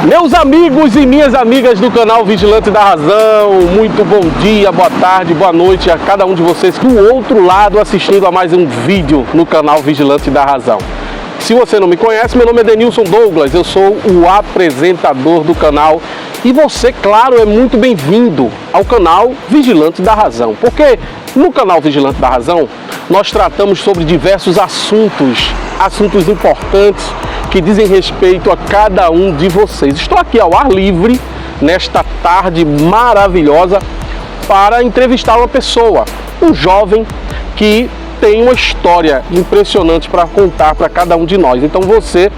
Meus amigos e minhas amigas do canal Vigilante da Razão, muito bom dia, boa tarde, boa noite a cada um de vocês do outro lado assistindo a mais um vídeo no canal Vigilante da Razão. Se você não me conhece, meu nome é Denilson Douglas, eu sou o apresentador do canal e você, claro, é muito bem-vindo ao canal Vigilante da Razão, porque no canal Vigilante da Razão nós tratamos sobre diversos assuntos importantes que dizem respeito a cada um de vocês. Estou aqui ao ar livre, nesta tarde maravilhosa, para entrevistar uma pessoa, um jovem que tem uma história impressionante para contar para cada um de nós. Então você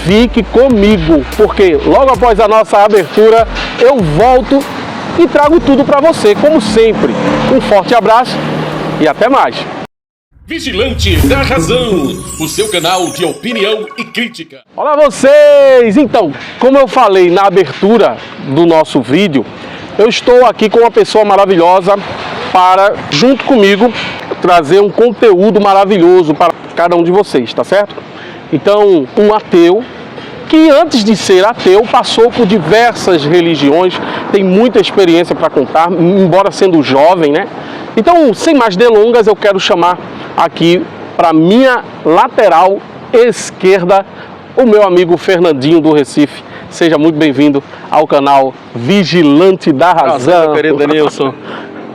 fique comigo, porque logo após a nossa abertura eu volto e trago tudo para você, como sempre. Um forte abraço e até mais. Vigilante da Razão, o seu canal de opinião e crítica. Olá vocês! Então, como eu falei na abertura do nosso vídeo, eu estou aqui com uma pessoa maravilhosa para, junto comigo, trazer um conteúdo maravilhoso para cada um de vocês, tá certo? Então, um ateu que antes de ser ateu passou por diversas religiões, tem muita experiência para contar, embora sendo jovem, né? Então, sem mais delongas, eu quero chamar aqui para minha lateral esquerda o meu amigo Fernandinho do Recife. Seja muito bem-vindo ao canal Vigilante da Razão. Meu querido Denilson,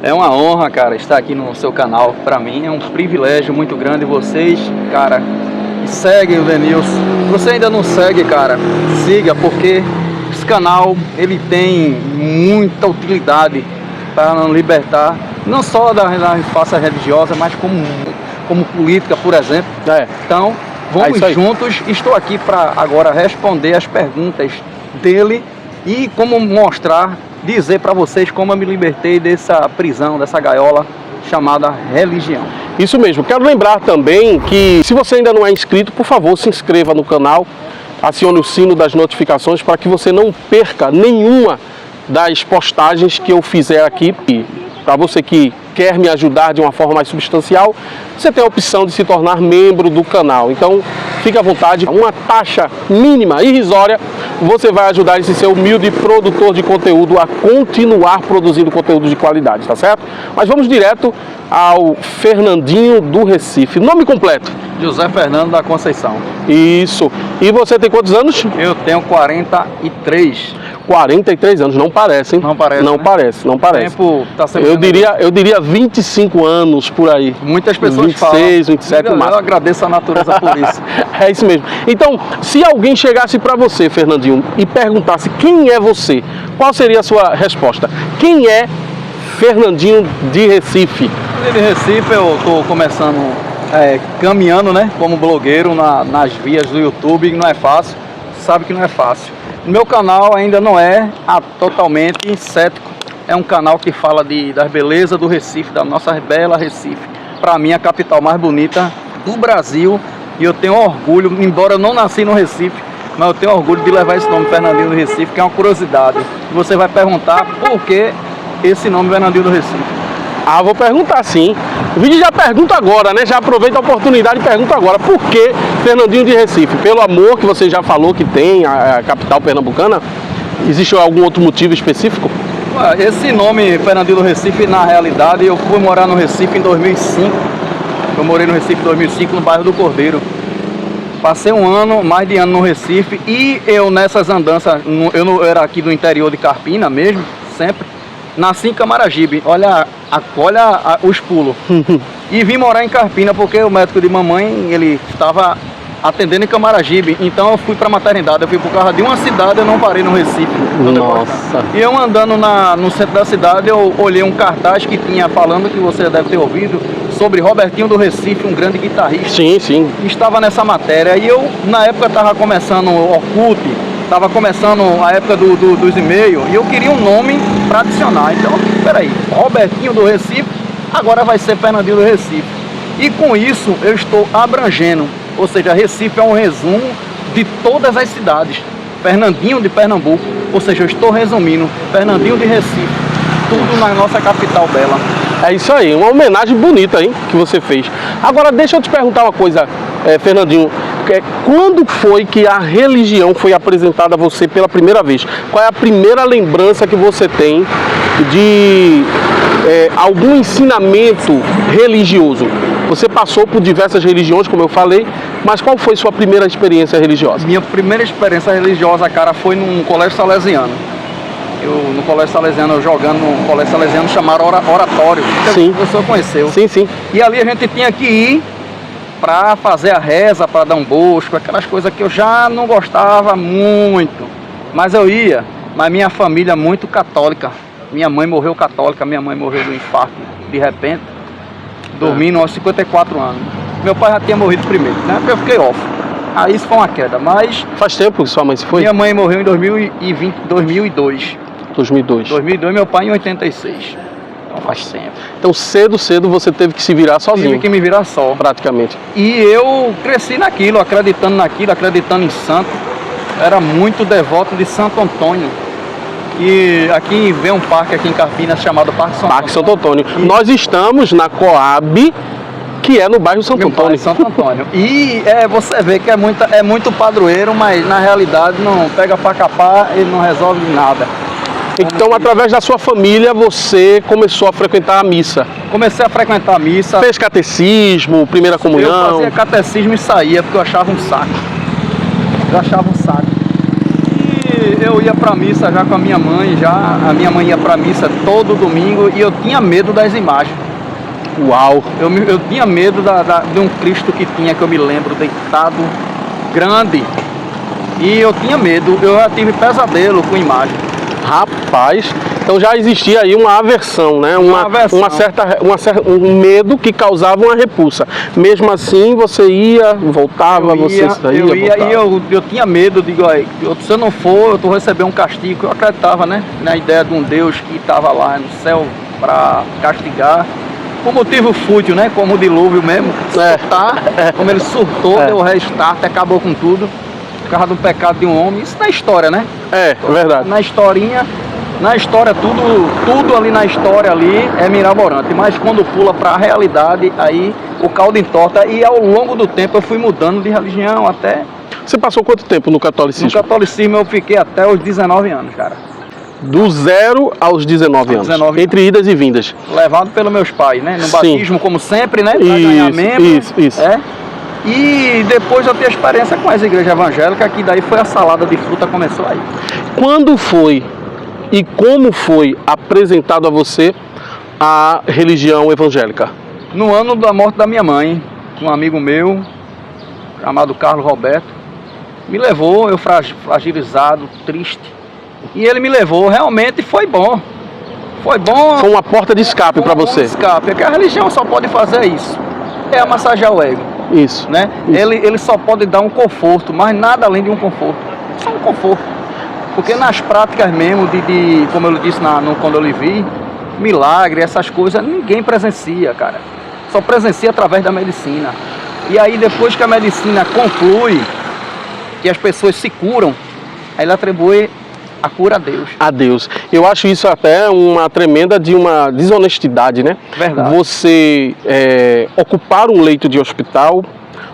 é uma honra, cara, estar aqui no seu canal. Para mim é um privilégio muito grande. Vocês, cara, seguem o Denilson. Se você ainda não segue, cara, siga, porque esse canal ele tem muita utilidade para nos libertar, não só da face religiosa, mas como política, por exemplo. Então, vamos juntos. Estou aqui para agora responder as perguntas dele e como mostrar, dizer para vocês como eu me libertei dessa prisão, dessa gaiola chamada religião. Isso mesmo. Quero lembrar também que, se você ainda não é inscrito, por favor, se inscreva no canal, acione o sino das notificações para que você não perca nenhuma das postagens que eu fizer aqui. E para você que quer me ajudar de uma forma mais substancial, você tem a opção de se tornar membro do canal. Então, fique à vontade, uma taxa mínima, irrisória, você vai ajudar esse seu humilde produtor de conteúdo a continuar produzindo conteúdo de qualidade, tá certo? Mas vamos direto ao Fernandinho do Recife. Nome completo? José Fernando da Conceição. Isso. E você tem quantos anos? Eu tenho 43. 43 anos, não parece, hein? Não parece, não né? parece, não parece. O tempo tá sempre eu diria 25 anos por aí. Muitas pessoas 26, falam. 27 no máximo. Eu agradeço a natureza por isso. É isso mesmo. Então, se alguém chegasse para você, Fernandinho, e perguntasse quem é você, qual seria a sua resposta? Quem é Fernandinho de Recife? De Recife eu tô começando caminhando, né, como blogueiro nas vias do YouTube, que não é fácil, sabe que não é fácil. Meu canal ainda não é totalmente cético, é um canal que fala das belezas do Recife, da nossa bela Recife, para mim a capital mais bonita do Brasil, e eu tenho orgulho, embora eu não nasci no Recife, mas eu tenho orgulho de levar esse nome Fernandinho do Recife, que é uma curiosidade. Você vai perguntar por que esse nome Fernandinho do Recife. Ah, vou perguntar sim. O vídeo já pergunta agora, né? Já aproveita a oportunidade e pergunta agora. Por que Fernandinho de Recife? Pelo amor que você já falou que tem a capital pernambucana? Existe algum outro motivo específico? Esse nome Fernandinho do Recife, na realidade, eu fui morar no Recife em 2005. Eu morei no Recife em 2005, no bairro do Cordeiro. Passei mais de ano no Recife e eu nessas andanças, eu era aqui do interior de Carpina mesmo, sempre. Nasci em Camaragibe, olha os pulos. E vim morar em Carpina porque o médico de mamãe, ele estava atendendo em Camaragibe. Então eu fui para a maternidade, eu fui por causa de uma cidade, eu não parei no Recife. Nossa! E eu andando no centro da cidade, eu olhei um cartaz que tinha falando, que você deve ter ouvido, sobre Robertinho do Recife, um grande guitarrista. Sim, sim. Estava nessa matéria e eu, na época, estava começando o Orkut, estava começando a época dos e-mails e eu queria um nome para adicionar. Então, peraí, Robertinho do Recife, agora vai ser Fernandinho do Recife. E com isso eu estou abrangendo, ou seja, Recife é um resumo de todas as cidades. Fernandinho de Pernambuco, ou seja, eu estou resumindo, Fernandinho de Recife, tudo na nossa capital bela. É isso aí, uma homenagem bonita, hein, que você fez. Agora, deixa eu te perguntar uma coisa, Fernandinho. Quando foi que a religião foi apresentada a você pela primeira vez? Qual é a primeira lembrança que você tem de algum ensinamento religioso? Você passou por diversas religiões, como eu falei, mas qual foi sua primeira experiência religiosa? Minha primeira experiência religiosa, cara, foi num colégio salesiano. No colégio salesiano, eu jogando num colégio salesiano chamado Oratório. Sim. O senhor conheceu. Sim, sim. E ali a gente tinha que ir para fazer a reza, para dar um bosco, aquelas coisas que eu já não gostava muito. Mas eu ia, mas minha família é muito católica. Minha mãe morreu católica, minha mãe morreu de infarto de repente, dormindo aos 54 anos. Meu pai já tinha morrido primeiro, né? Porque eu fiquei órfão. Aí isso foi uma queda, mas... Faz tempo que sua mãe se foi? Minha mãe morreu em 2002. 2002. 2002, meu pai em 86. Então faz tempo. Então cedo você teve que se virar sozinho. Tive que me virar só. Praticamente. E eu cresci naquilo, acreditando em santo. Era muito devoto de Santo Antônio. E aqui vem um parque aqui em Campinas chamado Parque Santo Antônio. Nós estamos na Coab, que é no bairro Santo Antônio. Santo Antônio. E você vê que é muito padroeiro, mas na realidade não pega pra capar, ele não resolve nada. Então, através da sua família, você começou a frequentar a missa? Comecei a frequentar a missa. Fez catecismo, primeira comunhão? Eu fazia catecismo e saía, porque eu achava um saco. E eu ia pra missa já com a minha mãe, a minha mãe ia pra missa todo domingo e eu tinha medo das imagens. Uau! Eu tinha medo de um Cristo que tinha, que eu me lembro, deitado, grande. E eu tinha medo, eu já tive pesadelo com imagem. Rapaz, então já existia aí uma aversão, né? Um medo que causava uma repulsa. Mesmo assim, você ia, voltava, você saía, voltava. E eu tinha medo, digo, se eu não for, eu estou recebendo um castigo. Eu acreditava, né? Na ideia de um Deus que estava lá no céu para castigar. Por motivo fútil, né? Como o dilúvio mesmo. Como ele surtou, deu restart, acabou com tudo. Por causa do pecado de um homem. Isso na história, né? É verdade. Na história, tudo ali na história ali é mirabolante. Mas quando pula para a realidade, aí o caldo entorta. E ao longo do tempo eu fui mudando de religião até... Você passou quanto tempo no catolicismo? No catolicismo eu fiquei até os 19 anos, cara. Do 0 aos 19 anos. Entre idas e vindas. Levado pelos meus pais, né? No batismo, como sempre, né? Pra ganhar membro. Isso. E depois eu tive a experiência com as igrejas evangélicas, que daí foi a salada de fruta, começou aí. Quando foi e como foi apresentado a você a religião evangélica? No ano da morte da minha mãe, um amigo meu, chamado Carlos Roberto, me levou, eu fragilizado, triste. E ele me levou, realmente foi bom. Foi bom. Foi uma porta de escape para você. Porta de escape, porque a religião só pode fazer isso. É amassagear o ego. Isso. Né? Isso. Ele só pode dar um conforto, mas nada além de um conforto. Só um conforto. Porque nas práticas mesmo, como eu disse quando eu lhe vi, milagre, essas coisas, ninguém presencia, cara. Só presencia através da medicina. E aí depois que a medicina conclui que as pessoas se curam, aí ele atribui a cura a Deus. A Deus. Eu acho isso até uma tremenda de uma desonestidade, né? Verdade. Você ocupar um leito de hospital,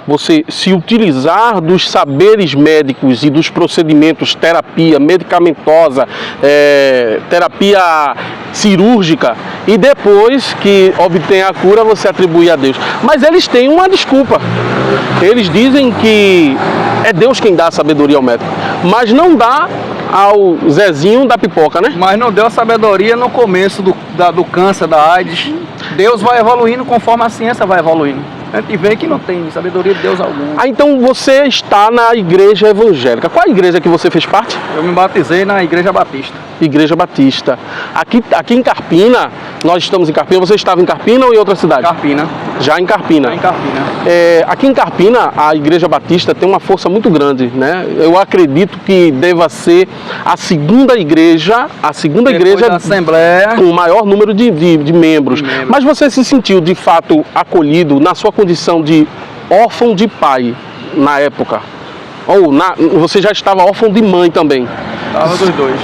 você se utilizar dos saberes médicos e dos procedimentos, terapia medicamentosa, terapia cirúrgica, e depois que obtém a cura, você atribui a Deus. Mas eles têm uma desculpa. Eles dizem que é Deus quem dá a sabedoria ao médico, mas não dá ao Zezinho da pipoca, né? Mas não deu a sabedoria no começo do câncer, da AIDS. Deus vai evoluindo conforme a ciência vai evoluindo. A gente vê que não tem sabedoria de Deus algum. Então você está na igreja evangélica. Qual a igreja que você fez parte? Eu me batizei na Igreja Batista. Igreja Batista. Aqui em Carpina, nós estamos em Carpina. Você estava em Carpina ou em outra cidade? Carpina. Já em Carpina. Já em Carpina. Aqui em Carpina, a Igreja Batista tem uma força muito grande, né? Eu acredito que deva ser a segunda igreja da Assembleia, com o maior número de membros. Mas você se sentiu de fato acolhido na sua condição de órfão de pai na época? Ou você já estava órfão de mãe também? Tava dos dois.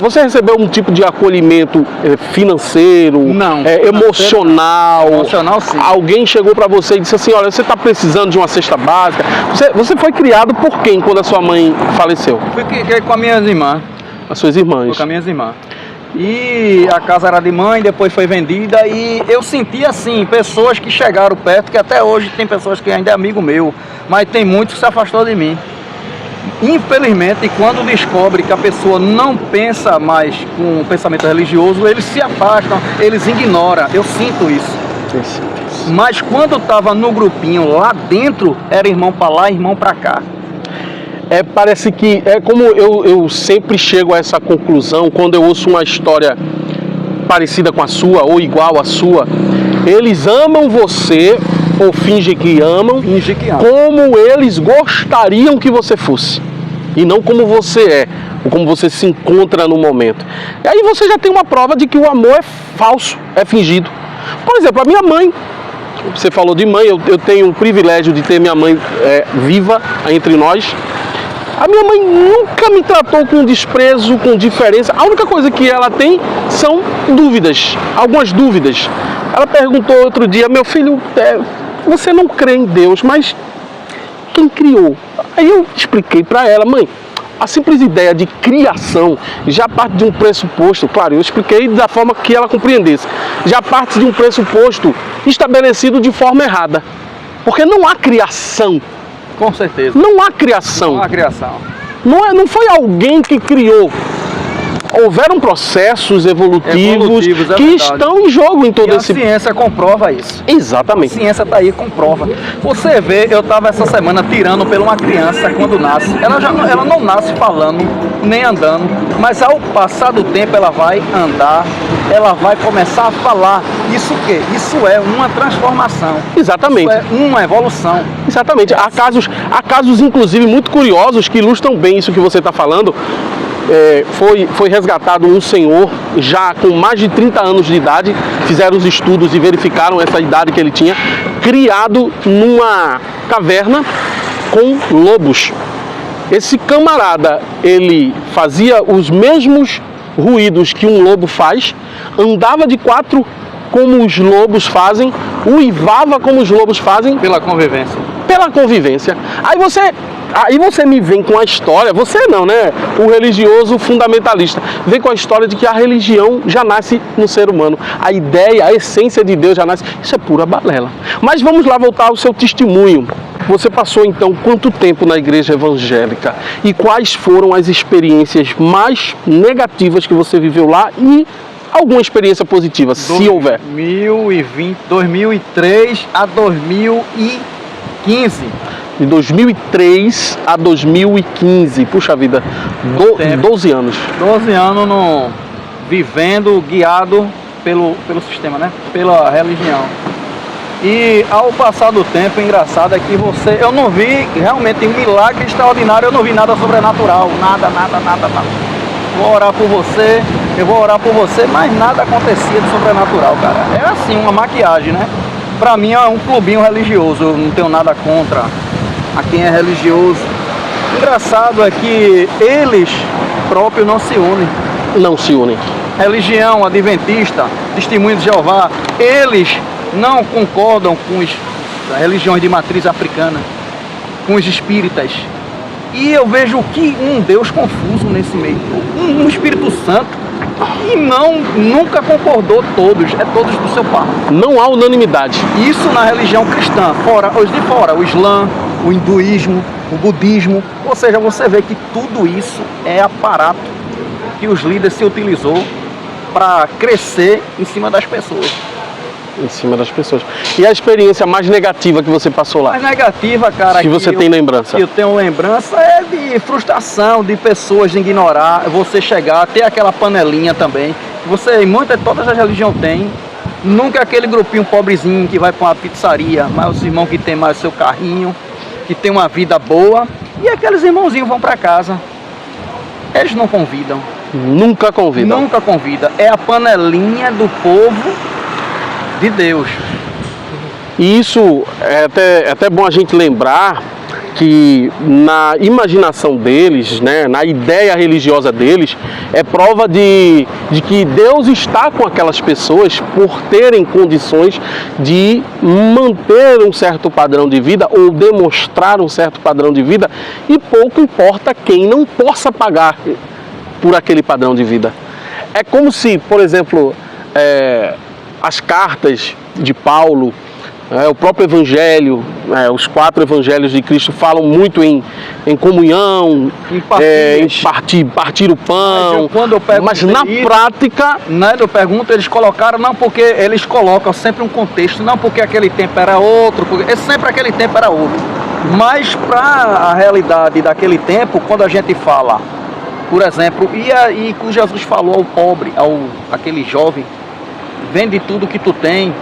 Você recebeu um tipo de acolhimento financeiro? Não. Emocional? Emocional, sim. Alguém chegou para você e disse assim, olha, você está precisando de uma cesta básica? Você foi criado por quem quando a sua mãe faleceu? Fui com as minhas irmãs. As suas irmãs? Com as minhas irmãs. E a casa era de mãe, depois foi vendida e eu senti assim, pessoas que chegaram perto, que até hoje tem pessoas que ainda é amigo meu, mas tem muitos que se afastou de mim. Infelizmente, quando descobre que a pessoa não pensa mais com um pensamento religioso, eles se afastam, eles ignoram, eu sinto isso. Mas quando eu estava no grupinho lá dentro, era irmão para lá, irmão para cá. Parece que é como eu sempre chego a essa conclusão quando eu ouço uma história parecida com a sua ou igual à sua. Eles amam você ou fingem que amam, como eles gostariam que você fosse e não como você é, ou como você se encontra no momento. E aí você já tem uma prova de que o amor é falso, é fingido. Por exemplo, a minha mãe, você falou de mãe, eu tenho o privilégio de ter minha mãe viva entre nós. A minha mãe nunca me tratou com desprezo, com diferença. A única coisa que ela tem são dúvidas, algumas dúvidas. Ela perguntou outro dia, meu filho, você não crê em Deus, mas quem criou? Aí eu expliquei para ela, mãe, a simples ideia de criação já parte de um pressuposto, claro, eu expliquei da forma que ela compreendesse, já parte de um pressuposto estabelecido de forma errada. Porque não há criação. Com certeza. Não há criação. Não há criação. Não foi alguém que criou. Houveram processos evolutivos que estão em jogo em todo esse... A ciência comprova isso. Exatamente. A ciência está aí, comprova. Você vê, eu estava essa semana tirando por uma criança quando nasce. Ela não nasce falando, nem andando, mas ao passar do tempo ela vai andar, ela vai começar a falar. Isso o quê? Isso é uma transformação. Exatamente. Isso é uma evolução. Exatamente. Há casos, inclusive, muito curiosos que ilustram bem isso que você está falando. Foi resgatado um senhor já com mais de 30 anos de idade, fizeram os estudos e verificaram essa idade que ele tinha, criado numa caverna com lobos. Esse camarada, ele fazia os mesmos ruídos que um lobo faz, andava de quatro como os lobos fazem, uivava como os lobos fazem. Pela convivência. Pela convivência. Aí você me vem com a história, você não, né? O religioso fundamentalista, vem com a história de que a religião já nasce no ser humano. A ideia, a essência de Deus já nasce. Isso é pura balela. Mas vamos lá voltar ao seu testemunho. Você passou então quanto tempo na igreja evangélica? E quais foram as experiências mais negativas que você viveu lá e alguma experiência positiva, se houver? 2003 a 2015. De 2003 a 2015, puxa vida, 12 anos. 12 anos vivendo, guiado pelo sistema, né? Pela religião. E ao passar do tempo, engraçado é que eu não vi realmente milagre extraordinário, eu não vi nada sobrenatural, nada. Vou orar por você, eu vou orar por você, mas nada acontecia de sobrenatural, cara. É assim, uma maquiagem, né? Pra mim é um clubinho religioso, eu não tenho nada contra a quem é religioso. Engraçado é que eles próprios não se unem. Não se unem. Religião adventista, Testemunho de Jeová, eles não concordam com as religiões de matriz africana, com os espíritas. E eu vejo que um Deus confuso nesse meio, um Espírito Santo, e nunca concordou todos, é todos do seu par. Não há unanimidade. Isso na religião cristã, os de fora, o Islã, o hinduísmo, o budismo, ou seja, você vê que tudo isso é aparato que os líderes se utilizou para crescer em cima das pessoas. Em cima das pessoas. E a experiência mais negativa que você passou lá? Mais negativa, cara, que você tem lembrança? Que eu tenho lembrança é de frustração, de pessoas de ignorar, você chegar, ter aquela panelinha também. Todas as religiões têm. Nunca aquele grupinho pobrezinho que vai para uma pizzaria, mas os irmãos que tem mais o seu carrinho, que tem uma vida boa, e aqueles irmãozinhos vão para casa. Eles não convidam. Nunca convidam. Nunca convida. É a panelinha do povo de Deus. E isso é até bom a gente lembrar que na imaginação deles, né, na ideia religiosa deles, é prova de que Deus está com aquelas pessoas por terem condições de manter um certo padrão de vida ou demonstrar um certo padrão de vida, e pouco importa quem não possa pagar por aquele padrão de vida. É como se, por exemplo, as cartas de Paulo, o próprio Evangelho, os 4 Evangelhos de Cristo falam muito em comunhão, em partir o pão, mas na prática... Eu pergunto, eles colocaram, não porque eles colocam sempre um contexto, não porque aquele tempo era outro, porque sempre aquele tempo era outro, mas para a realidade daquele tempo, quando a gente fala, por exemplo, e quando Jesus falou ao pobre, aquele jovem, vende tudo que tu tem,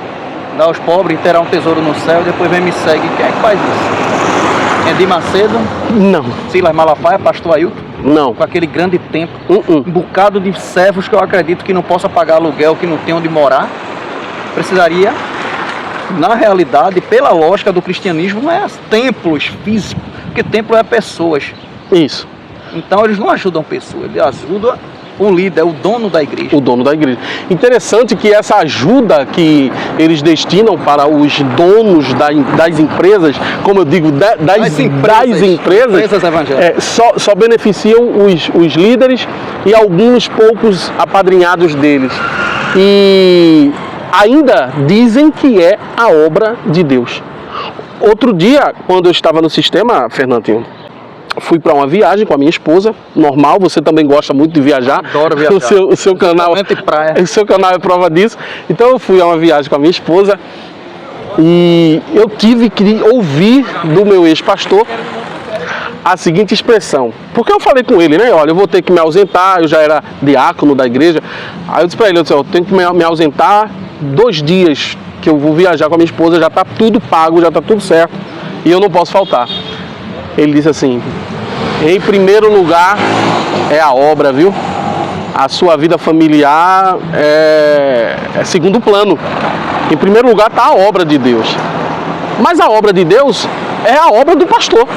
dá aos pobres, terá um tesouro no céu, depois vem me segue. Quem é que faz isso? Edir Macedo? Não. Silas Malafaia, pastor Ailton? Não. Com aquele grande templo, um bocado de servos que eu acredito que não possa pagar aluguel, que não tem onde morar. Precisaria, na realidade, pela lógica do cristianismo, não é templos físicos, porque templo é pessoas. Isso. Então eles não ajudam pessoas, eles ajudam o líder, o dono da igreja. O dono da igreja. Interessante que essa ajuda que eles destinam para os donos das empresas, como eu digo, das empresas evangélicas, só beneficiam os líderes e alguns poucos apadrinhados deles. E ainda dizem que é a obra de Deus. Outro dia, quando eu estava no sistema, Fernandinho, fui para uma viagem com a minha esposa, normal, você também gosta muito de viajar. Adoro viajar. O seu canal é prova disso. Então eu fui a uma viagem com a minha esposa e eu tive que ouvir do meu ex-pastor a seguinte expressão. Porque eu falei com ele, né? Olha, eu vou ter que me ausentar, eu já era diácono da igreja. Aí eu disse para ele, eu tenho que me ausentar 2 dias que eu vou viajar com a minha esposa, já está tudo pago, já está tudo certo e eu não posso faltar. Ele disse assim: em primeiro lugar é a obra, viu? A sua vida familiar é segundo plano. Em primeiro lugar está a obra de Deus. Mas a obra de Deus é a obra do pastor.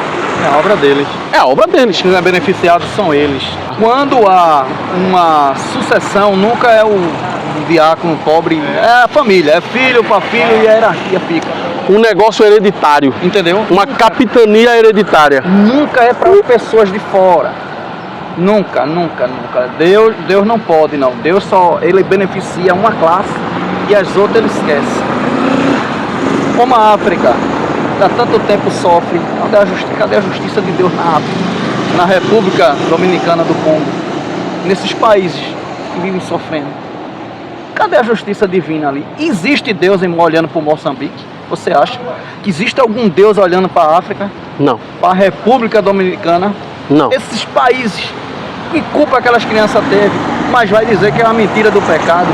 É a obra deles. É a obra deles. Quem é beneficiado são eles. Quando há uma sucessão, nunca é o diácono pobre, é a família, é filho para filho e a hierarquia fica. Um negócio hereditário. Entendeu? Uma capitania hereditária. Nunca é para as pessoas de fora. Nunca. Deus não pode, não. Deus ele beneficia uma classe e as outras ele esquece. Como a África, há tanto tempo sofre. Cadê a justiça de Deus na África? Na República Dominicana do Congo. Nesses países que vivem sofrendo. Cadê a justiça divina ali? Existe Deus olhando para o Moçambique? Você acha que existe algum Deus olhando para a África? Não. Para a República Dominicana? Não. Esses países, que culpa aquelas crianças teve? Mas vai dizer que é uma mentira do pecado,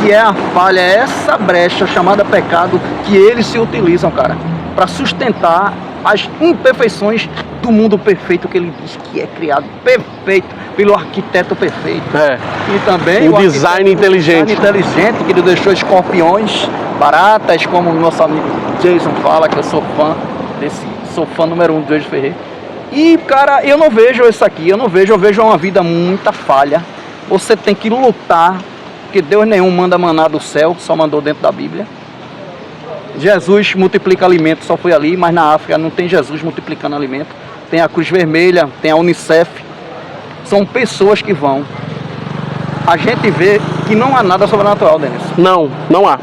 que é a falha, é essa brecha chamada pecado que eles se utilizam, cara, para sustentar as imperfeições do mundo perfeito que ele diz que é criado perfeito pelo arquiteto perfeito. E também o design inteligente. Que ele deixou escorpiões, baratas, como o nosso amigo Jason fala, que eu sou fã número 1 do Jason Ferreira. E, cara, eu não vejo isso aqui, eu vejo uma vida muita falha. Você tem que lutar, porque Deus nenhum manda maná do céu, só mandou dentro da Bíblia. Jesus multiplica alimento, só foi ali, mas na África não tem Jesus multiplicando alimento. Tem a Cruz Vermelha, tem a Unicef. São pessoas que vão. A gente vê que não há nada sobrenatural, Denis. Não há.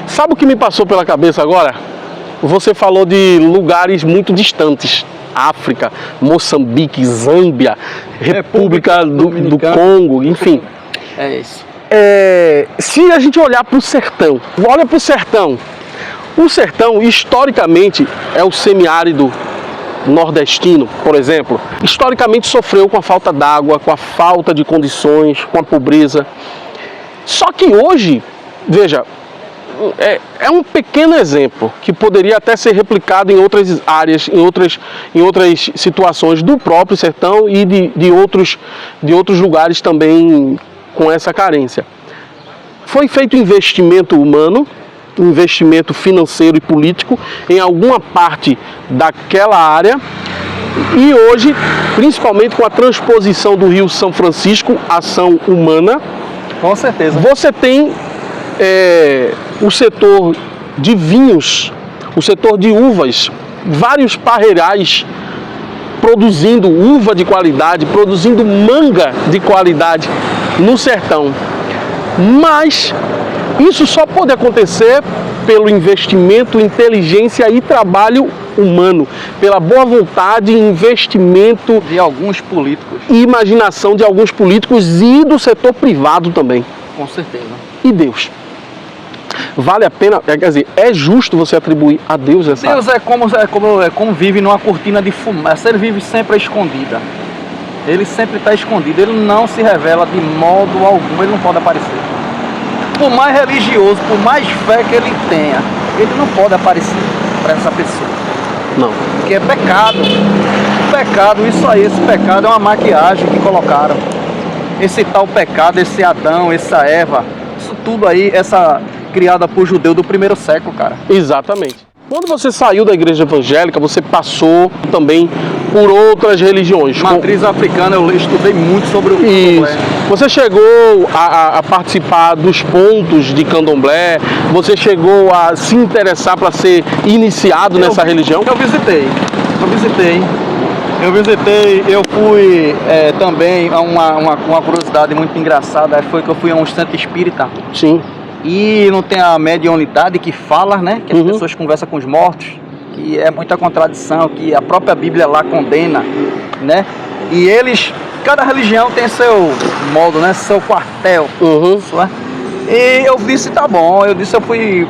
Sabe o que me passou pela cabeça agora? Você falou de lugares muito distantes. África, Moçambique, Zâmbia, República do Congo, enfim. É isso. Se a gente olhar para o sertão, olha para o sertão. O sertão, historicamente, é o semiárido nordestino, por exemplo. Historicamente sofreu com a falta d'água, com a falta de condições, com a pobreza. Só que hoje, veja, é um pequeno exemplo que poderia até ser replicado em outras áreas, em outras situações do próprio sertão e de outros lugares também com essa carência. Foi feito investimento humano, investimento financeiro e político em alguma parte daquela área E hoje, principalmente com a transposição do Rio São Francisco, ação humana, Com certeza. você tem o setor de vinhos, o setor de uvas, vários parreirais produzindo uva de qualidade, produzindo manga de qualidade no sertão. Mas isso só pode acontecer pelo investimento, inteligência e trabalho humano, pela boa vontade e investimento De alguns políticos, e imaginação de alguns políticos e do setor privado também. com certeza. E Deus? Vale a pena, quer dizer, é justo você atribuir a Deus essa... Deus é como vive numa cortina de fumaça, ele vive sempre escondida. Ele sempre está escondido, ele não se revela de modo algum, ele não pode aparecer. Por mais religioso, por mais fé que ele tenha, ele não pode aparecer para essa pessoa. Não. Porque é pecado. Pecado, isso aí, esse pecado é uma maquiagem que colocaram. Esse tal pecado, esse Adão, essa Eva, isso tudo aí, essa criada por judeu do primeiro século, cara. Exatamente. Quando você saiu da igreja evangélica, você passou também por outras religiões. Matriz africana, eu estudei muito sobre o Isso. candomblé. Você chegou a participar dos pontos de candomblé? Você chegou a se interessar para ser iniciado nessa religião? Eu visitei, eu fui também, uma curiosidade muito engraçada, foi que eu fui a um centro espírita. Sim. E não tem a mediunidade que fala, né? Que as pessoas conversam com os mortos, que é muita contradição, que a própria Bíblia lá condena, né? E eles, cada religião tem seu modo, né? Seu quartel. Né? E eu disse, tá bom, eu fui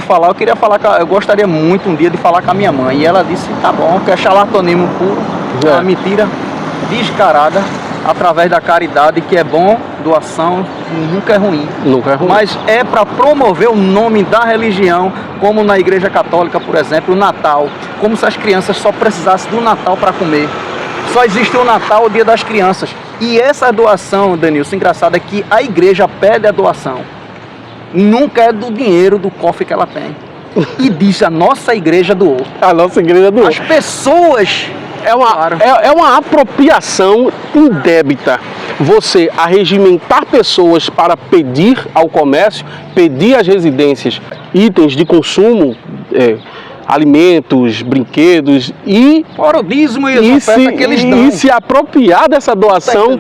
falar, eu queria falar, eu gostaria muito um dia de falar com a minha mãe. E ela disse, tá bom, que é charlatanismo puro, é uma mentira descarada, através da caridade, que é bom, doação, nunca é ruim. Nunca é ruim. Mas é para promover o nome da religião, como na Igreja Católica, por exemplo, o Natal. Como se as crianças só precisassem do Natal para comer. Só existe o Natal, o Dia das Crianças. E essa doação, Denilson, engraçado é que a igreja pede a doação. Nunca é do dinheiro do cofre que ela tem. E diz, a nossa igreja doou. A nossa igreja doou. As pessoas... É uma apropriação indébita. Você arregimentar pessoas para pedir ao comércio, pedir às residências itens de consumo, alimentos, brinquedos e... Fora o dízimo e as ofertas que eles dão. E se apropriar dessa doação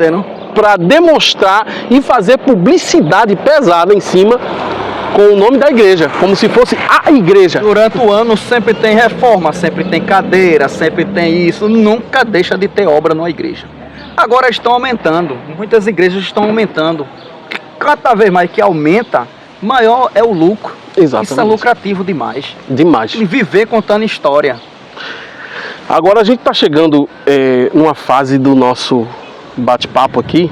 para demonstrar e fazer publicidade pesada em cima com o nome da igreja, como se fosse a igreja. Durante o ano sempre tem reforma, sempre tem cadeira, sempre tem isso, nunca deixa de ter obra numa igreja. Agora estão aumentando, muitas igrejas estão aumentando. Cada vez mais que aumenta, maior é o lucro. Exatamente. Isso é lucrativo demais. Demais. E viver contando história. Agora a gente está chegando numa fase do nosso bate-papo aqui,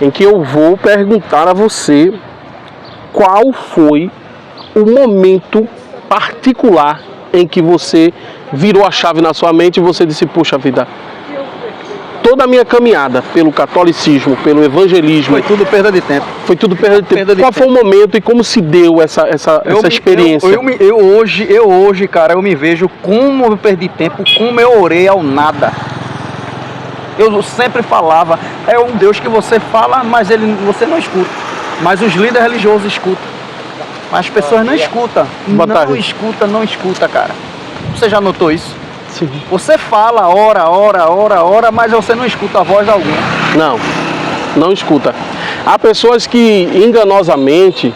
em que eu vou perguntar a você qual foi o momento particular em que você virou a chave na sua mente e você disse, puxa vida, toda a minha caminhada pelo catolicismo, pelo evangelismo... Foi tudo perda de tempo. Foi tudo perda de tempo. Qual foi o momento e como se deu essa experiência? Eu hoje, cara, eu me vejo como eu perdi tempo, como eu orei ao nada. Eu sempre falava, é um Deus que você fala, mas você não escuta. Mas os líderes religiosos escutam. Mas as pessoas não escutam. Não escuta, cara. Você já notou isso? Sim. Você fala, ora, mas você não escuta a voz de alguém. Não escuta. Há pessoas que enganosamente...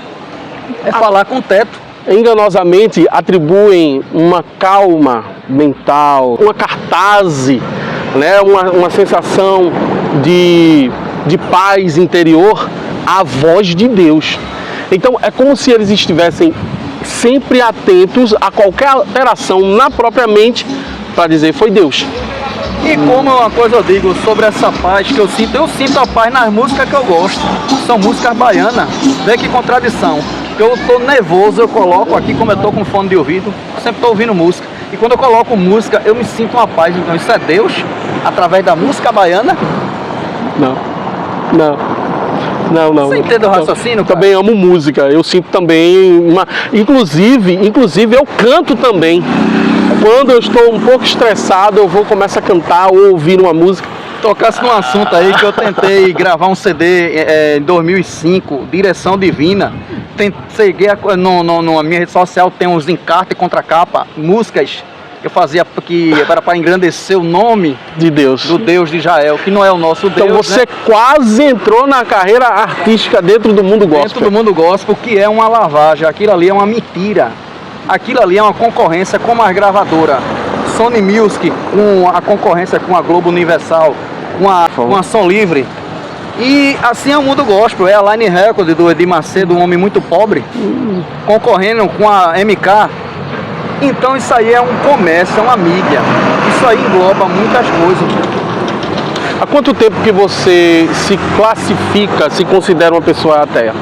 falar com o teto. Enganosamente atribuem uma calma mental, uma cartaz, né? uma sensação de paz interior à voz de Deus. Então é como se eles estivessem sempre atentos a qualquer alteração na própria mente para dizer foi Deus. E como uma coisa eu digo sobre essa paz que eu sinto a paz nas músicas que eu gosto. São músicas baianas. Vê que contradição. Eu tô nervoso, eu coloco aqui, como eu tô com fone de ouvido, sempre tô ouvindo música. E quando eu coloco música, eu me sinto uma paz. Então isso é Deus através da música baiana? Não. Você entende o raciocínio, cara? Também amo música, eu sinto também uma... Inclusive eu canto também. Quando eu estou um pouco estressado, eu vou começar a cantar ou ouvir uma música. Tocasse num assunto aí que eu tentei gravar um CD em 2005, Direção Divina. Cheguei na minha rede social, tem uns encartes contra capa, músicas que eu fazia que era para engrandecer o nome De Deus. do Deus de Israel, que não é o nosso Deus. Então você, né, quase entrou na carreira artística dentro do mundo gospel. Dentro do mundo gospel, que é uma lavagem, aquilo ali é uma mentira. Aquilo ali é uma concorrência com as gravadoras. Sony Music, com a concorrência com a Globo Universal, com a Som Livre. E assim é o mundo gospel, é a Line Record do Edir Macedo, um homem muito pobre, concorrendo com a MK. Então isso aí é um comércio, é uma mídia. Isso aí engloba muitas coisas. Há quanto tempo que você se classifica, se considera uma pessoa ateia?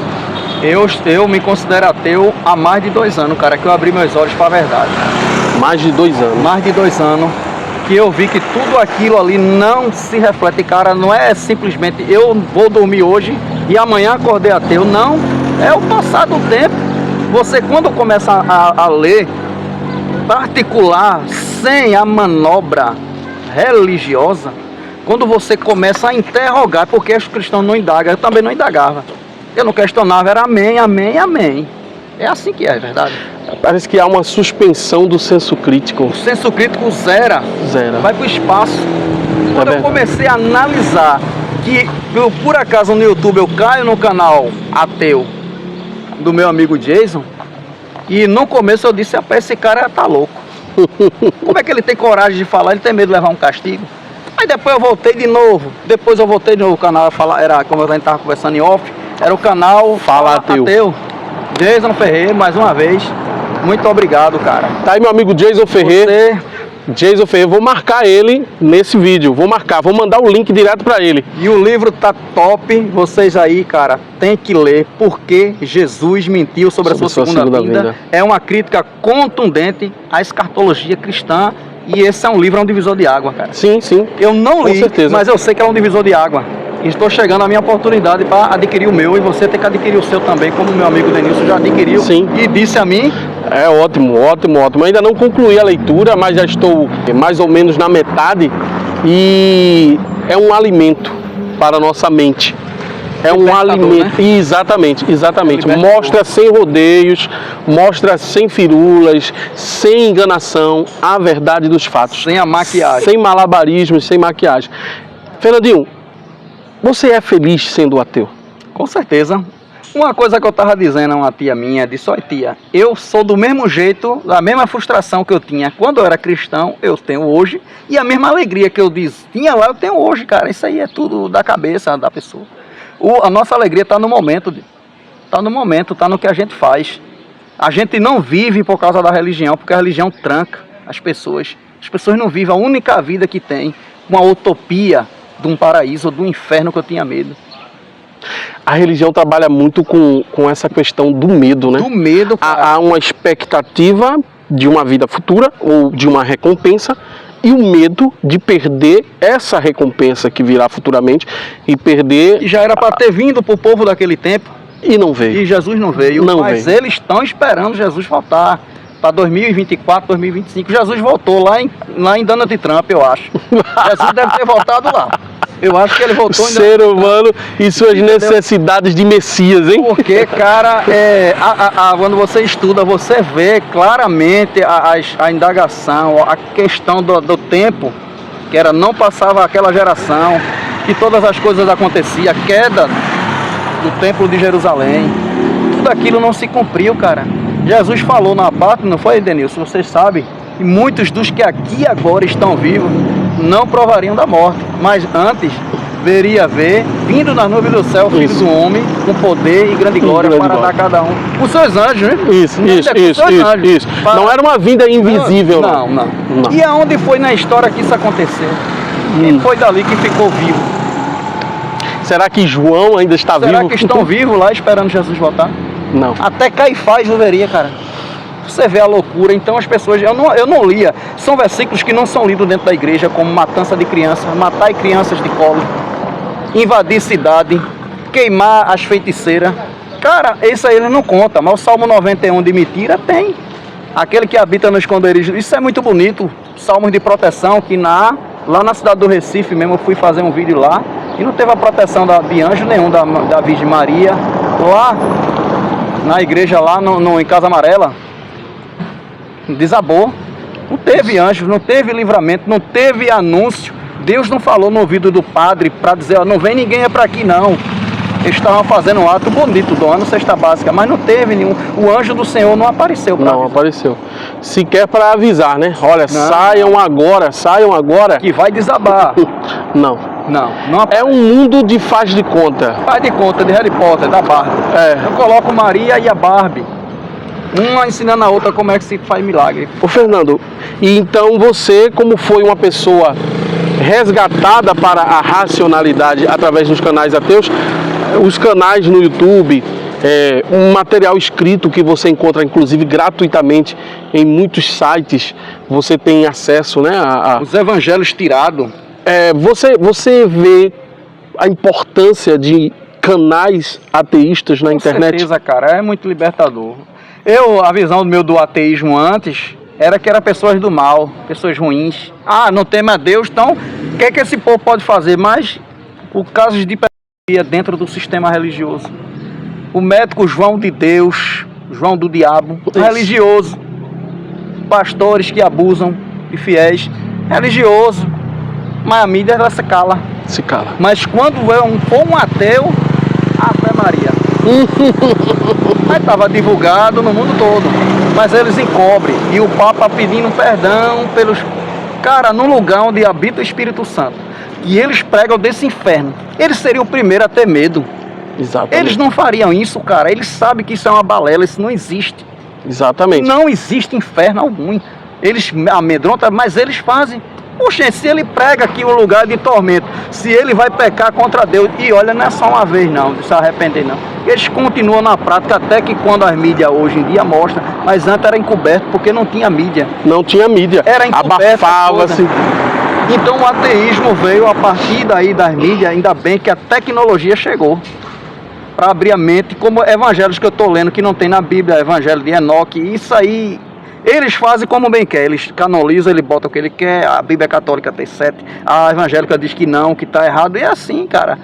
Eu me considero ateu há mais de 2 anos, cara, que eu abri meus olhos para a verdade. Mais de 2 anos. Mais de 2 anos que eu vi que tudo aquilo ali não se reflete, cara, não é simplesmente eu vou dormir hoje e amanhã acordei ateu, não, é o passar do tempo. Você quando começa a ler particular, sem a manobra religiosa, quando você começa a interrogar, porque os cristãos não indagam, eu também não indagava, eu não questionava, era amém, amém, amém. É assim que é, verdade? Parece que há uma suspensão do senso crítico. O senso crítico zera. Vai para o espaço. Quando eu comecei a analisar que eu, por acaso no YouTube eu caio no canal ateu do meu amigo Jason, e no começo eu disse, rapaz, esse cara tá louco. Como é que ele tem coragem de falar? Ele tem medo de levar um castigo? Aí depois eu voltei de novo. Depois eu voltei de novo, o canal era, como a gente estava conversando em off, era o canal Fala Ateu. Jason Ferreira, mais uma vez, muito obrigado, cara. Tá aí meu amigo Jason Ferreira. Jason Ferreira, vou marcar ele nesse vídeo, vou mandar o link direto para ele. E o livro tá top, vocês aí, cara, tem que ler Porque Jesus Mentiu sobre a sua segunda vida. É uma crítica contundente à escatologia cristã e esse é um livro, é um divisor de água, cara. Sim, sim. Eu não li, com certeza, mas eu sei que é um divisor de água. Estou chegando à minha oportunidade para adquirir o meu e você tem que adquirir o seu também, como o meu amigo Denilson já adquiriu. Sim. E disse a mim. É ótimo, ótimo, ótimo. Ainda não concluí a leitura, mas já estou mais ou menos na metade e é um alimento para a nossa mente. É um alimento, né? Exatamente, exatamente. Mostra sem rodeios, mostra sem firulas, sem enganação, a verdade dos fatos. Sem a maquiagem. Sem malabarismos, sem maquiagem. Fernandinho, você é feliz sendo ateu? Com certeza. Uma coisa que eu estava dizendo a uma tia minha, disse, olha tia, eu sou do mesmo jeito, a mesma frustração que eu tinha quando eu era cristão, eu tenho hoje, e a mesma alegria que eu tinha lá, eu tenho hoje, cara. Isso aí é tudo da cabeça da pessoa. A nossa alegria está no momento, está no que a gente faz. A gente não vive por causa da religião, porque a religião tranca as pessoas. As pessoas não vivem a única vida que tem, uma utopia de um paraíso ou do inferno que eu tinha medo. A religião trabalha muito com essa questão do medo, né? Do medo, cara. Há uma expectativa de uma vida futura ou de uma recompensa e o medo de perder essa recompensa que virá futuramente e perder... E já era para ter vindo para o povo daquele tempo. E não veio. E Jesus não veio. Mas eles estão esperando Jesus voltar para 2024, 2025. Jesus voltou lá em Donald Trump, eu acho. Jesus deve ter voltado lá. Eu acho que ele voltou... O ser humano e suas necessidades de Messias, hein? Porque, cara, quando você estuda, você vê claramente a indagação, a questão do tempo, que era não passava aquela geração, que todas as coisas aconteciam, a queda do templo de Jerusalém, tudo aquilo não se cumpriu, cara. Jesus falou na parte, não foi, Denilson? Vocês sabem, e muitos dos que aqui agora estão vivos não provariam da morte, mas antes veria vindo na nuvem do céu o Filho do Homem com poder e grande glória para dar a cada um os seus anjos, né? Isso. Não era uma vinda invisível, não. E aonde foi na história que isso aconteceu? E foi dali que ficou vivo. Será que João ainda está vivo? Será que estão vivos lá esperando Jesus voltar? Não. Até Caifás veria, cara. Você vê a loucura. Então as pessoas, eu não lia, são versículos que não são lidos dentro da igreja, como matança de crianças, matar crianças de colo, invadir cidade, queimar as feiticeiras. Cara, isso aí ele não conta, mas o Salmo 91 de mentira tem. Aquele que habita no esconderijo. Isso é muito bonito. Salmos de proteção que lá na cidade do Recife mesmo eu fui fazer um vídeo lá e não teve a proteção de anjo nenhum da Virgem Maria. Lá na igreja lá em Casa Amarela desabou. Não teve anjo, não teve livramento, não teve anúncio. Deus não falou no ouvido do padre para dizer, ó, não vem ninguém é para aqui não. Eles estavam fazendo um ato bonito, doando cesta básica, mas não teve nenhum. O anjo do Senhor não apareceu. Não apareceu. Sequer para avisar, né? Olha, saiam agora. Que vai desabar. Não. Não é um mundo de faz de conta. Faz de conta, de Harry Potter, da Barbie. Eu coloco Maria e a Barbie. Uma ensinando a outra como é que se faz milagre. Ô Fernando, e então você, como foi uma pessoa resgatada para a racionalidade através dos canais ateus, os canais no YouTube, um material escrito que você encontra inclusive gratuitamente em muitos sites, você tem acesso, né, os evangelhos tirados. Você vê a importância de canais ateístas na internet? Com certeza, cara, é muito libertador. A visão do ateísmo antes era que eram pessoas do mal, pessoas ruins. Não teme a Deus, então o que é que esse povo pode fazer? Mas o caso de pedofilia dentro do sistema religioso. O médico João de Deus, João do Diabo, religioso. Pastores que abusam de fiéis, religioso. Mas a mídia ela se cala. Se cala. Mas quando for um ateu, Ave Maria. Mas estava divulgado no mundo todo. Mas eles encobrem. E o Papa pedindo perdão pelos... Cara, num lugar onde habita o Espírito Santo. E eles pregam desse inferno. Eles seriam o primeiro a ter medo. Exatamente. Eles não fariam isso, cara. Eles sabem que isso é uma balela, isso não existe. Exatamente. Não existe inferno algum. Eles amedrontam, mas eles fazem. Puxa, se ele prega aqui um lugar de tormento, se ele vai pecar contra Deus, e olha, não é só uma vez não, de se arrepender não. Eles continuam na prática até que quando as mídias hoje em dia mostram, mas antes era encoberto porque não tinha mídia. Não tinha mídia. Era encoberto. Abafava-se. Então o ateísmo veio a partir daí das mídias, ainda bem que a tecnologia chegou para abrir a mente, como evangelhos que eu estou lendo que não tem na Bíblia, evangelho de Enoque, isso aí... Eles fazem como bem quer, eles canonizam, ele bota o que ele quer, a Bíblia católica tem 7, a evangélica diz que não, que está errado, e é assim, cara.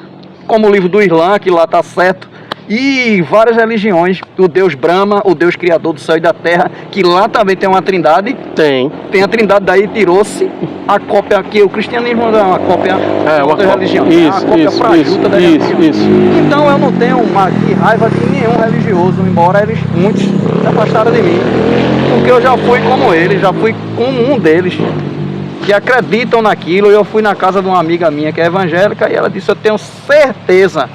Como o livro do Islã, que lá está certo, e várias religiões, o Deus Brahma, o Deus Criador do céu e da terra, que lá também tem uma trindade. Tem a trindade, daí tirou-se a cópia aqui, o cristianismo é uma cópia da outra religião, uma cópia frajuta da religião. Então eu não tenho raiva de nenhum religioso, embora muitos se afastaram de mim. Porque eu já fui como eles, já fui como um deles, que acreditam naquilo. Eu fui na casa de uma amiga minha que é evangélica e ela disse, eu tenho certeza,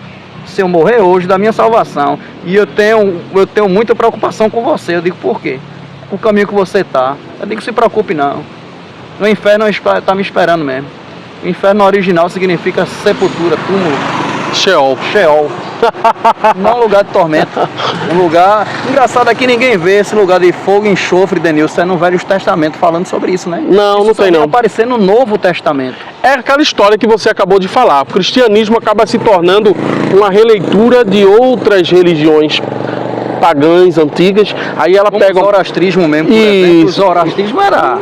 se eu morrer hoje, da minha salvação. E eu tenho muita preocupação com você. Eu digo, por quê? O caminho que você está. Eu digo, se preocupe não. O inferno está me esperando mesmo. O inferno original significa sepultura, túmulo. Sheol. Não um lugar de tormento. Um lugar... Engraçado é que ninguém vê esse lugar de fogo e enxofre, Denilson, é no Velho Testamento falando sobre isso, né? Não, não tem não. Aparecer no Novo Testamento. É aquela história que você acabou de falar. O cristianismo acaba se tornando uma releitura de outras religiões pagãs, antigas. Aí ela pega... O zoroastrismo mesmo, por exemplo. O zoroastrismo era...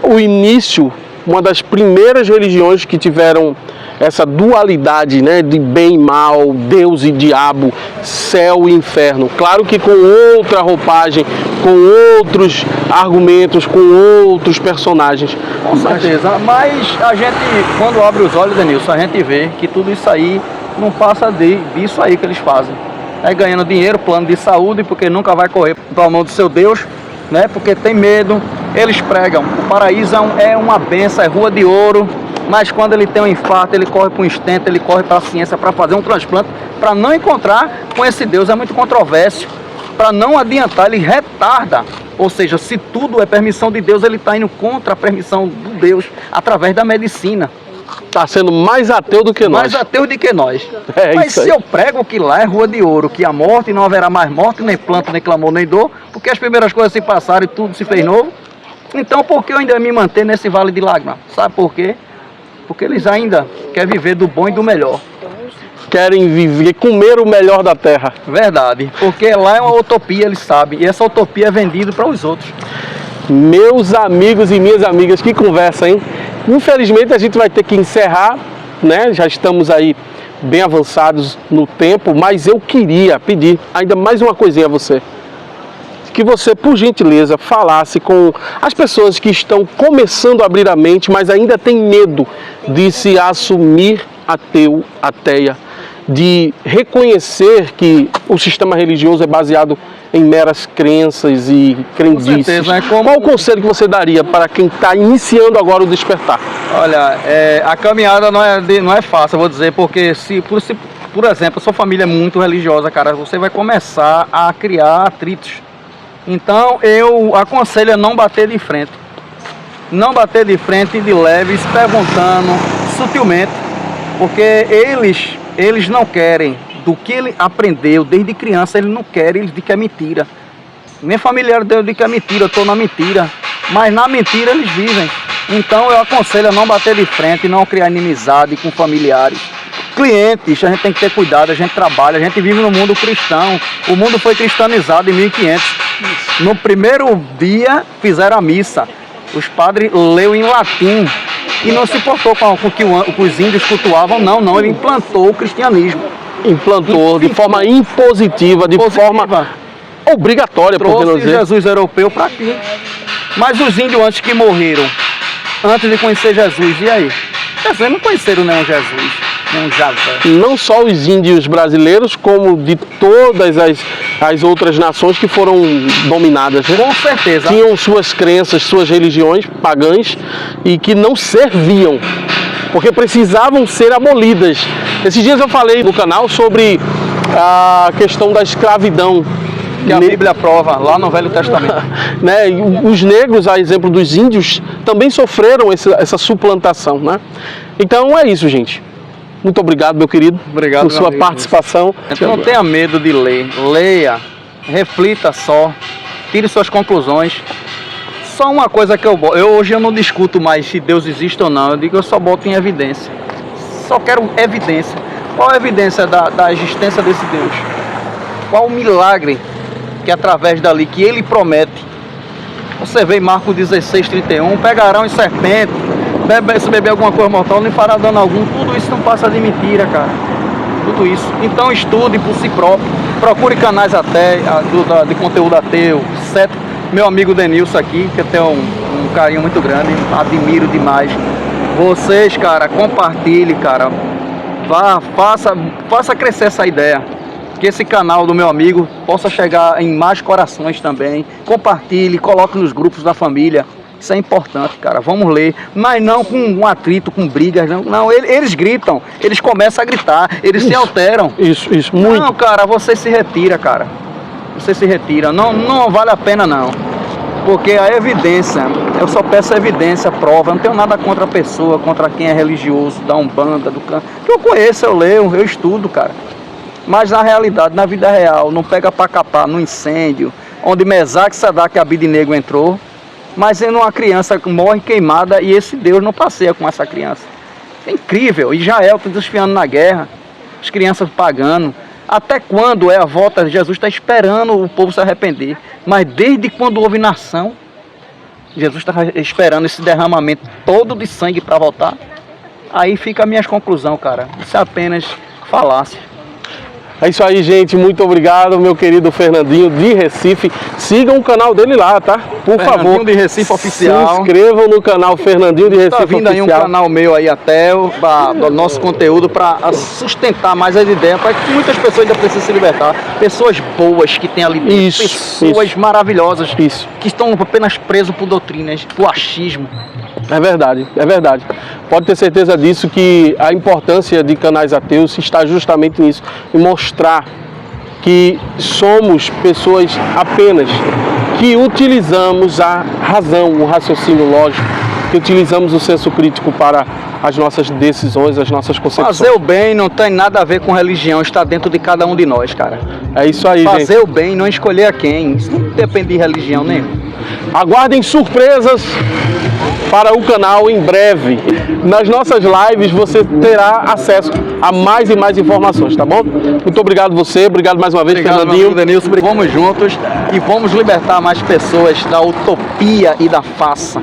O início, uma das primeiras religiões que tiveram essa dualidade, né, de bem e mal, Deus e diabo, céu e inferno. Claro que com outra roupagem, com outros argumentos, com outros personagens. Com certeza, mas a gente, quando abre os olhos, Denilson, a gente vê que tudo isso aí não passa disso aí que eles fazem. É ganhando dinheiro, plano de saúde, porque nunca vai correr para a mão do seu Deus, né, porque tem medo. Eles pregam, o paraíso é uma benção, é rua de ouro. Mas quando ele tem um infarto, ele corre para um stento, ele corre para a ciência para fazer um transplante, para não encontrar com esse Deus. É muito controverso. Para não adiantar, ele retarda. Ou seja, se tudo é permissão de Deus, ele está indo contra a permissão do Deus através da medicina. Está sendo mais ateu do que nós. Mais ateu do que nós. Mas se eu prego que lá é rua de ouro, que a morte não haverá mais morte, nem planto, nem clamor, nem dor, porque as primeiras coisas se passaram e tudo se fez novo, então por que eu ainda me manter nesse vale de lágrimas? Sabe por quê? Porque eles ainda querem viver do bom e do melhor. querem viver, comer o melhor da terra. Verdade, porque lá é uma utopia, eles sabem, e essa utopia é vendida para os outros. Meus amigos e minhas amigas, que conversa, hein? Infelizmente a gente vai ter que encerrar, né? Já estamos aí bem avançados no tempo, mas eu queria pedir ainda mais uma coisinha a você. Que você, por gentileza, falasse com as pessoas que estão começando a abrir a mente, mas ainda tem medo de se assumir ateu, ateia, de reconhecer que o sistema religioso é baseado em meras crenças e crendices. certeza, Qual o conselho que você daria para quem está iniciando agora o despertar? Olha, a caminhada não é fácil, eu vou dizer, porque por exemplo, a sua família é muito religiosa, cara, você vai começar a criar atritos. Então eu aconselho a não bater de frente. Não bater de frente de leves, perguntando sutilmente, porque eles não querem, do que ele aprendeu desde criança, ele não quer, ele diz que é mentira. Minha familiar diz que é mentira, eu estou na mentira, mas na mentira eles vivem. Então eu aconselho a não bater de frente, não criar inimizade com familiares. Clientes, a gente tem que ter cuidado, a gente trabalha, a gente vive no mundo cristão. O mundo foi cristianizado em 1500. No primeiro dia fizeram a missa. Os padres leu em latim e não se importou com o que os índios cultuavam, não, ele implantou o cristianismo. Implantou de forma impositiva, de forma obrigatória, por que não dizer? Jesus europeu para aqui. Mas os índios antes que morreram, antes de conhecer Jesus, e aí? Vocês não conheceram nenhum Jesus, nenhum Javé. Não só os índios brasileiros, como de todas as outras nações que foram dominadas. Né? Com certeza. Tinham suas crenças, suas religiões pagãs e que não serviam, porque precisavam ser abolidas. Esses dias eu falei no canal sobre a questão da escravidão. Que a Bíblia prova lá no Velho Testamento. Né? Os negros, a exemplo dos índios, também sofreram essa suplantação. Né? Então é isso, gente. Muito obrigado, meu querido, obrigado, por sua participação. Então não tenha medo de ler. Leia, reflita só, tire suas conclusões. Só uma coisa que hoje eu não discuto mais se Deus existe ou não. Eu digo que eu só boto em evidência. Só quero evidência. Qual a evidência da existência desse Deus? Qual o milagre que através dali que ele promete? Você vê em Marcos 16:31, pegarão em serpente, se beber alguma coisa mortal, nem fará dano algum. Tudo isso não passa de mentira, cara. Tudo isso. Então estude por si próprio. Procure canais de conteúdo ateu. Certo? Meu amigo Denilson aqui, que eu tenho um carinho muito grande, admiro demais. Vocês, cara, compartilhe, cara. Faça crescer essa ideia. Que esse canal do meu amigo possa chegar em mais corações também. Compartilhe, coloque nos grupos da família. Isso é importante, cara. Vamos ler. Mas não com um atrito, com brigas. Não, eles gritam. Eles começam a gritar. Eles se alteram. Isso, muito. Não, cara, você se retira, cara. Você se retira. Não vale a pena, não. Porque a evidência, eu só peço evidência, prova. Eu não tenho nada contra a pessoa, contra quem é religioso, da Umbanda, do canto. Que eu conheço, eu leio, eu estudo, cara. Mas na realidade, na vida real, não pega pra capar no incêndio, onde Mesaque, Sadraque e Abednego entrou, mas sendo uma criança que morre queimada e esse Deus não passeia com essa criança. É incrível. Israel está desfiando na guerra, as crianças pagando. Até quando é a volta? Jesus está esperando o povo se arrepender. Mas desde quando houve nação, Jesus está esperando esse derramamento todo de sangue para voltar. Aí fica a minha conclusão, cara. Isso é apenas falácia. É isso aí, gente. Muito obrigado, meu querido Fernandinho de Recife. Sigam o canal dele lá, tá? Por favor. Fernandinho de Recife Oficial. Se inscrevam no canal Fernandinho de Recife Oficial. Tá vindo aí um canal meu aí até, do nosso conteúdo, para sustentar mais as ideias, para que muitas pessoas ainda precisam se libertar. Pessoas boas que tem ali dentro. Pessoas maravilhosas. Que estão apenas presos por doutrinas, por achismo. É verdade, é verdade. Pode ter certeza disso, que a importância de canais ateus está justamente nisso, em mostrar que somos pessoas apenas que utilizamos a razão, o raciocínio lógico, que utilizamos o senso crítico para as nossas decisões, as nossas concepções. Fazer o bem não tem nada a ver com religião, está dentro de cada um de nós, cara. É isso aí, gente. Fazer o bem, não escolher a quem, isso não depende de religião nenhuma. Aguardem surpresas para o canal em breve. Nas nossas lives você terá acesso a mais e mais informações, tá bom? Muito obrigado você, obrigado mais uma vez, Fernandinho. Denilson, vamos juntos e vamos libertar mais pessoas da utopia e da farsa,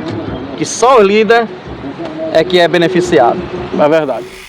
que só o líder é que é beneficiado. É verdade.